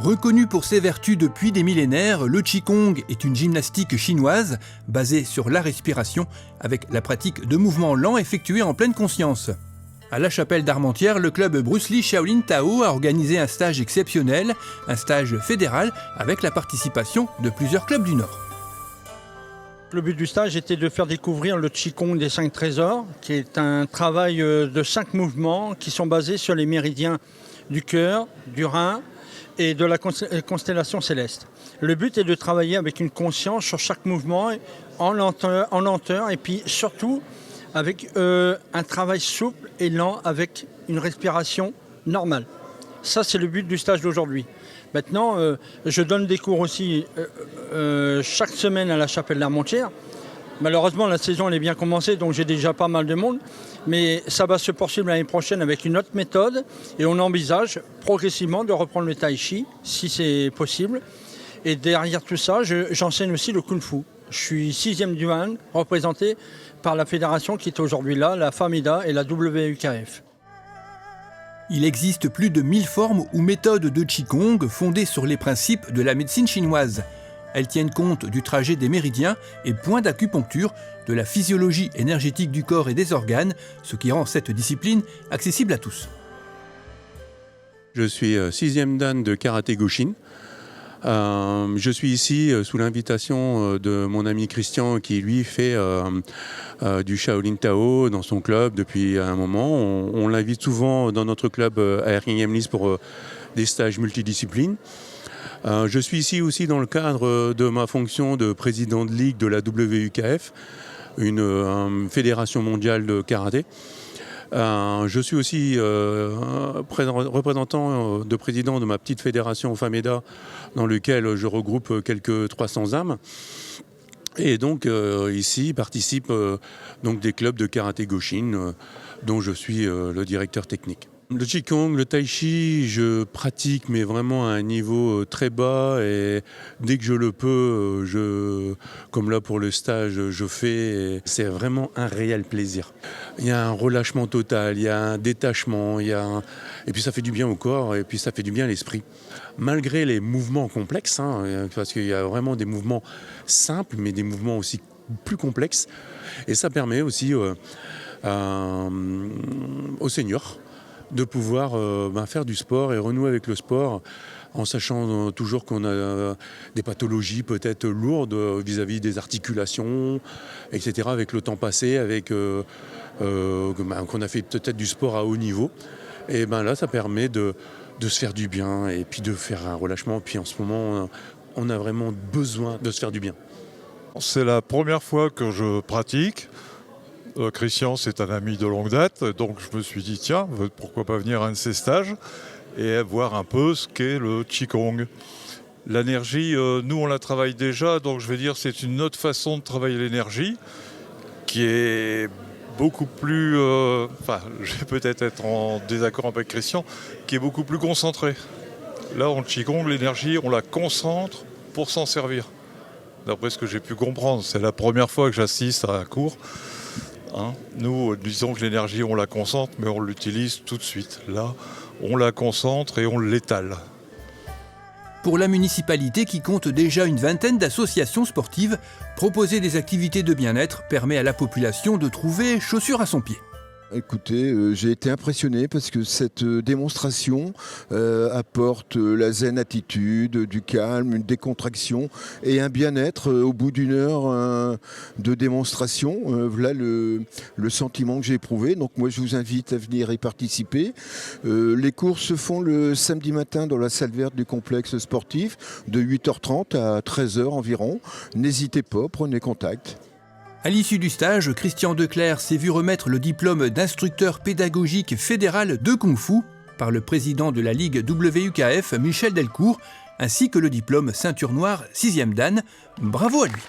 Reconnu pour ses vertus depuis des millénaires, le Qigong est une gymnastique chinoise basée sur la respiration avec la pratique de mouvements lents effectués en pleine conscience. À la chapelle d'Armentières, le club Bruce Lee Shaolin Tao a organisé un stage exceptionnel, un stage fédéral avec la participation de plusieurs clubs du Nord. Le but du stage était de faire découvrir le Qigong des 5 trésors, qui est un travail de 5 mouvements qui sont basés sur les méridiens du cœur, du rein et de la constellation céleste. Le but est de travailler avec une conscience sur chaque mouvement, en lenteur et puis surtout avec un travail souple et lent avec une respiration normale. Ça, c'est le but du stage d'aujourd'hui. Maintenant, je donne des cours aussi chaque semaine à la chapelle d'Armentières. Malheureusement, la saison elle est bien commencée, donc j'ai déjà pas mal de monde. Mais ça va se poursuivre l'année prochaine avec une autre méthode. Et on envisage progressivement de reprendre le tai chi, si c'est possible. Et derrière tout ça, j'enseigne aussi le kung fu. Je suis 6e Dan, représenté par la fédération qui est aujourd'hui là, la FAMIDA et la WUKF. Il existe plus de 1000 formes ou méthodes de Qigong fondées sur les principes de la médecine chinoise. Elles tiennent compte du trajet des méridiens et points d'acupuncture, de la physiologie énergétique du corps et des organes, ce qui rend cette discipline accessible à tous. Je suis 6e Dan de Karaté Goshin. Je suis ici sous l'invitation de mon ami Christian qui lui fait du Shaolin Tao dans son club depuis un moment. On l'invite souvent dans notre club à Erquinghem-Lys pour des stages multidisciplines. Je suis ici aussi dans le cadre de ma fonction de président de ligue de la WUKF, une fédération mondiale de karaté. Je suis aussi représentant de président de ma petite fédération FAMEDA dans lequel je regroupe quelques 300 âmes. Et donc ici participent donc des clubs de karaté Goshin dont je suis le directeur technique. Le Qigong, le Tai Chi, je pratique mais vraiment à un niveau très bas et dès que je le peux, comme là pour le stage, je fais. C'est vraiment un réel plaisir. Il y a un relâchement total, il y a un détachement, et puis ça fait du bien au corps et puis ça fait du bien à l'esprit. Malgré les mouvements complexes, parce qu'il y a vraiment des mouvements simples mais des mouvements aussi plus complexes et ça permet aussi aux seniors de pouvoir faire du sport et renouer avec le sport en sachant toujours qu'on a des pathologies peut-être lourdes vis-à-vis des articulations, etc. avec le temps passé, avec qu'on a fait peut-être du sport à haut niveau. Et là, ça permet de se faire du bien et puis de faire un relâchement. Puis en ce moment, on a vraiment besoin de se faire du bien. C'est la première fois que je pratique. Christian, c'est un ami de longue date, donc je me suis dit, tiens, pourquoi pas venir à un de ces stages et voir un peu ce qu'est le Qigong. L'énergie, nous, on la travaille déjà, donc je vais dire c'est une autre façon de travailler l'énergie qui est beaucoup plus, je vais peut-être être en désaccord avec Christian, qui est beaucoup plus concentrée. Là, en Qigong, l'énergie, on la concentre pour s'en servir. D'après ce que j'ai pu comprendre, c'est la première fois que j'assiste à un cours. Nous, disons que l'énergie, on la concentre, mais on l'utilise tout de suite. Là, on la concentre et on l'étale. Pour la municipalité qui compte déjà une vingtaine d'associations sportives, proposer des activités de bien-être permet à la population de trouver chaussure à son pied. Écoutez, j'ai été impressionné parce que cette démonstration apporte la zen attitude, du calme, une décontraction et un bien-être au bout d'une heure de démonstration. Voilà le sentiment que j'ai éprouvé. Donc moi je vous invite à venir y participer. Les cours se font le samedi matin dans la salle verte du complexe sportif de 8h30 à 13h environ. N'hésitez pas, prenez contact. À l'issue du stage, Christian Declercq s'est vu remettre le diplôme d'instructeur pédagogique fédéral de Kung Fu par le président de la Ligue WUKF, Michel Delcourt, ainsi que le diplôme ceinture noire 6e Dan. Bravo à lui.